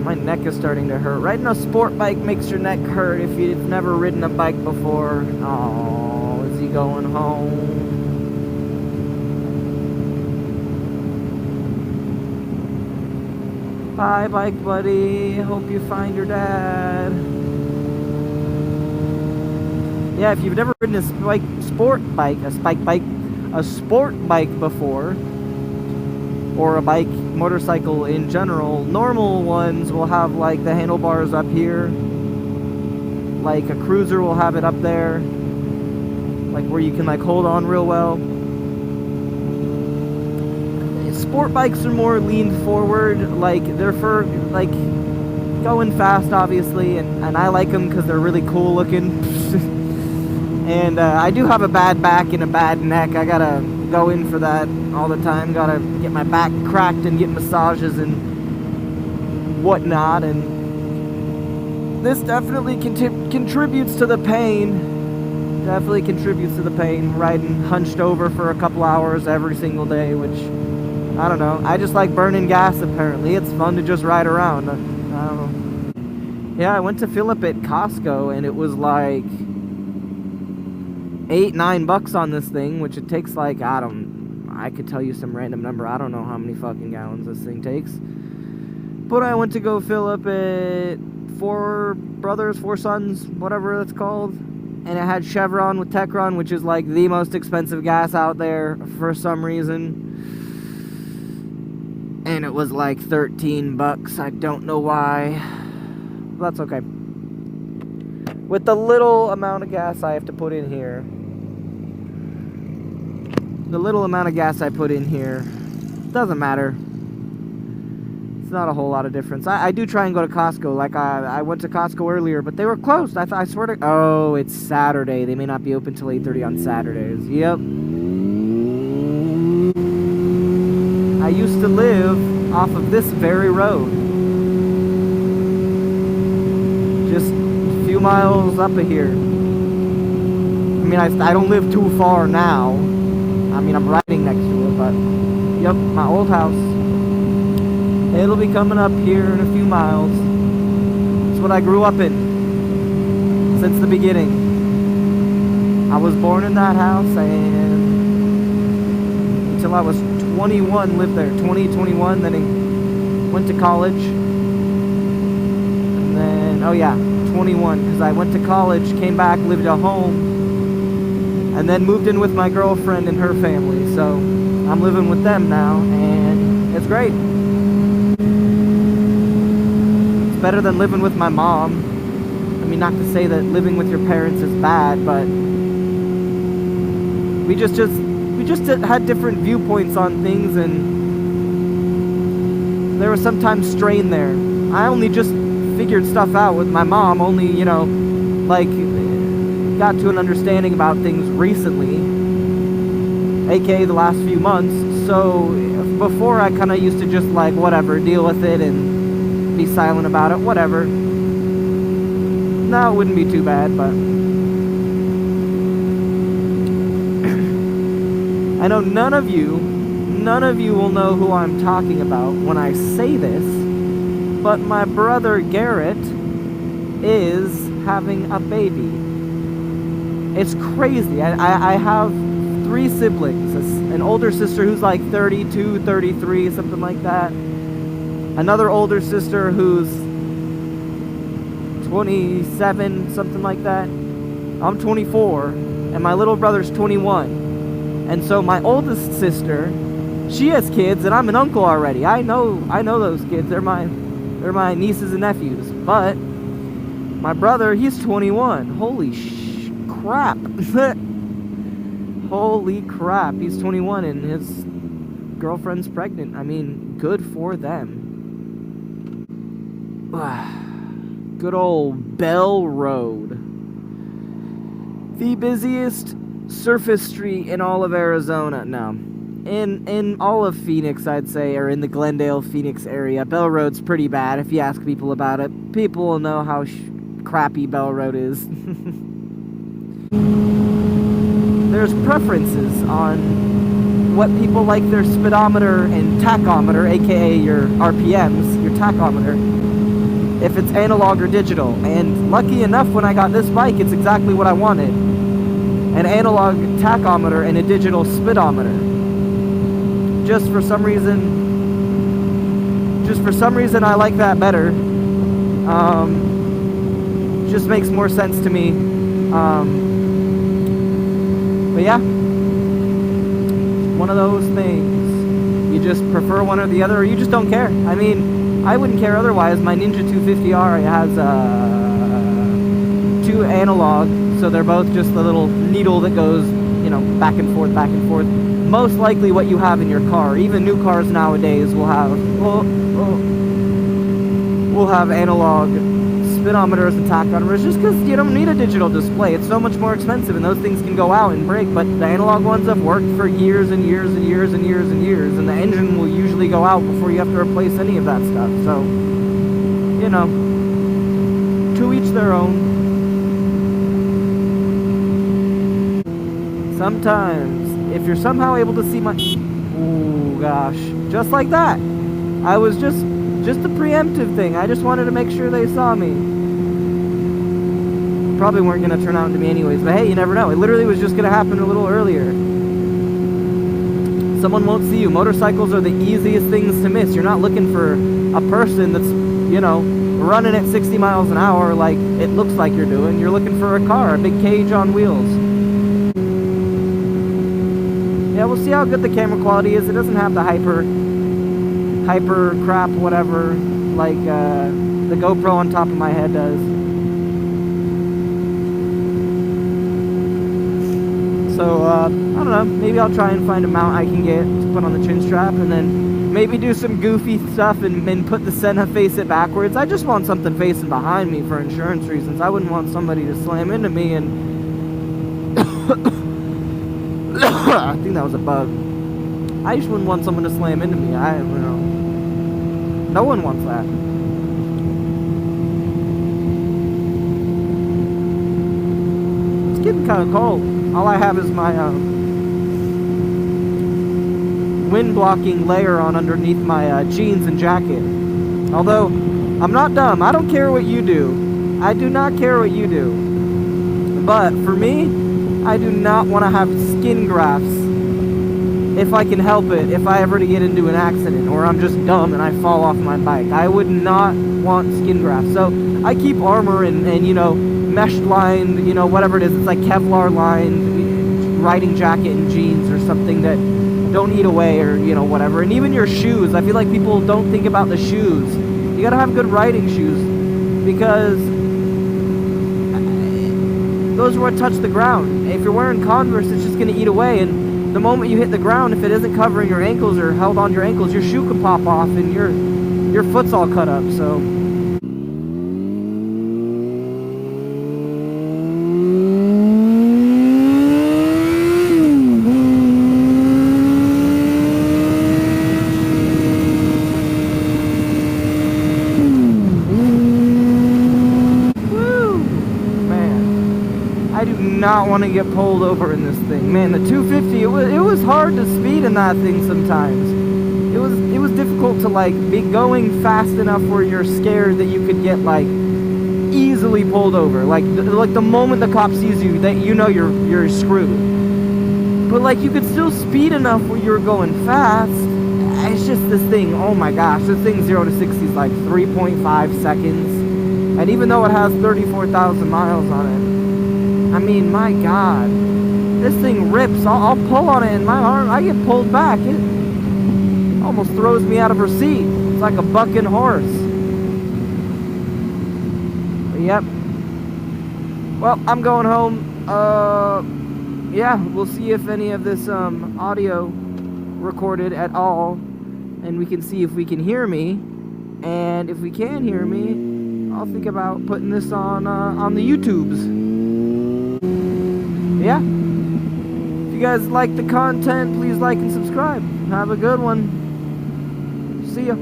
My neck is starting to hurt. Riding a sport bike makes your neck hurt if you've never ridden a bike before. Oh, is he going home? Bye, bike buddy. Hope you find your dad. Yeah, if you've never ridden a sport bike before, or a bike, motorcycle in general, normal ones will have like the handlebars up here. Like a cruiser will have it up there, like where you can like hold on real well. Sport bikes are more leaned forward, like they're for like going fast, obviously, and I like them because they're really cool looking. And I do have a bad back and a bad neck. I gotta go in for that all the time. Gotta get my back cracked and get massages and whatnot. And this definitely contributes to the pain. Definitely contributes to the pain. Riding hunched over for a couple hours every single day, which, I don't know. I just like burning gas, apparently. It's fun to just ride around. I don't know. Yeah, I went to fill up at Costco, and it was like $8-9 on this thing, which it takes like, I could tell you some random number. I don't know how many fucking gallons this thing takes. But I went to go fill up at Four Sons, whatever it's called. And it had Chevron with Techron, which is like the most expensive gas out there for some reason. And it was like $13. I don't know why. But that's okay. With the little amount of gas I have to put in here, the little amount of gas I put in here doesn't matter. It's not a whole lot of difference. I do try and go to Costco. Like I went to Costco earlier, but they were closed. I swear to... Oh, it's Saturday. They may not be open till 8:30 on Saturdays. Yep. I used to live off of this very road. Just a few miles up of here. I mean, I don't live too far now. I mean, I'm riding next to it, but... Yep, my old house. It'll be coming up here in a few miles. It's what I grew up in. Since the beginning. I was born in that house, and... until I was 21, lived there. 21, then I went to college. And then... oh yeah, 21. Because I went to college, came back, lived at home... and then moved in with my girlfriend and her family. So I'm living with them now, and it's great. It's better than living with my mom. I mean, not to say that living with your parents is bad, but we just had different viewpoints on things, and there was sometimes strain there. I only just figured stuff out with my mom, only, you know, like... got to an understanding about things recently, aka the last few months. So before I kind of used to just like whatever, deal with it and be silent about it, whatever. No, it wouldn't be too bad, but I know none of you will know who I'm talking about when I say this, but my brother Garrett is having a baby. It's crazy. I have 3 siblings. An older sister who's like 32, 33, something like that. Another older sister who's 27, something like that. I'm 24, and my little brother's 21. And so my oldest sister, she has kids, and I'm an uncle already. I know those kids. They're my nieces and nephews. But my brother, he's 21. Holy crap. Holy crap. He's 21 and his girlfriend's pregnant. I mean, good for them. Good old Bell Road. The busiest surface street in all of Arizona. No. In all of Phoenix, I'd say, or in the Glendale, Phoenix area. Bell Road's pretty bad if you ask people about it. People will know how crappy Bell Road is. There's preferences on what people like their speedometer and tachometer, aka your RPMs, your tachometer, if it's analog or digital. And lucky enough, when I got this bike, it's exactly what I wanted. An analog tachometer and a digital speedometer. Just for some reason I like that better. Just makes more sense to me. But yeah, one of those things. You just prefer one or the other, or you just don't care. I mean, I wouldn't care otherwise. My Ninja 250R has 2 analog, so they're both just the little needle that goes, you know, back and forth, back and forth. Most likely what you have in your car. Even new cars nowadays will have analog speedometers and tachometers, just because you don't need a digital display. It's so much more expensive, and those things can go out and break. But the analog ones have worked for years and years and years and years and years, and the engine will usually go out before you have to replace any of that stuff. So, you know, to each their own. Sometimes, if you're somehow able to see my... Oh gosh, just like that. I was just a preemptive thing. I just wanted to make sure they saw me. Probably weren't going to turn out to me anyways, but hey, you never know. It literally was just going to happen a little earlier. Someone won't see you. Motorcycles are the easiest things to miss. You're not looking for a person that's, you know, running at 60 miles an hour like it looks like you're doing. You're looking for a car, a big cage on wheels. Yeah, we'll see how good the camera quality is. It doesn't have the hyper crap, whatever, like the GoPro on top of my head does. So, I don't know, maybe I'll try and find a mount I can get to put on the chin strap, and then maybe do some goofy stuff and put the Senna, face it backwards. I just want something facing behind me for insurance reasons. I wouldn't want somebody to slam into me and... I think that was a bug. I just wouldn't want someone to slam into me. I don't know. No one wants that. It's getting kind of cold. All I have is my wind blocking layer on underneath my jeans and jacket. Although, I'm not dumb. I don't care what you do. I do not care what you do. But for me, I do not want to have skin grafts if I can help it, if I ever to get into an accident, or I'm just dumb and I fall off my bike. I would not want skin grafts. So I keep armor and you know, mesh lined, you know, whatever it is. It's like Kevlar lined riding jacket and jeans or something that don't eat away, or, you know, whatever. And even your shoes. I feel like people don't think about the shoes. You gotta have good riding shoes, because those are what touch the ground. If you're wearing Converse, it's just gonna eat away, and the moment you hit the ground, if it isn't covering your ankles or held onto your ankles, your shoe can pop off and your foot's all cut up. So not want to get pulled over in this thing. Man, the 250, it was hard to speed in that thing sometimes. It was difficult to like be going fast enough where you're scared that you could get like easily pulled over. Like the moment the cop sees you, that you know you're screwed. But like you could still speed enough where you're going fast. It's just this thing, oh my gosh, this thing 0 to 60 is like 3.5 seconds. And even though it has 34,000 miles on it, I mean, my God, this thing rips. I'll pull on it and my arm, I get pulled back. It almost throws me out of her seat. It's like a bucking horse. But yep. Well, I'm going home. Yeah, we'll see if any of this audio recorded at all, and we can see if we can hear me. And if we can hear me, I'll think about putting this on the YouTubes. Yeah, if you guys like the content, please like and subscribe. Have a good one. See ya.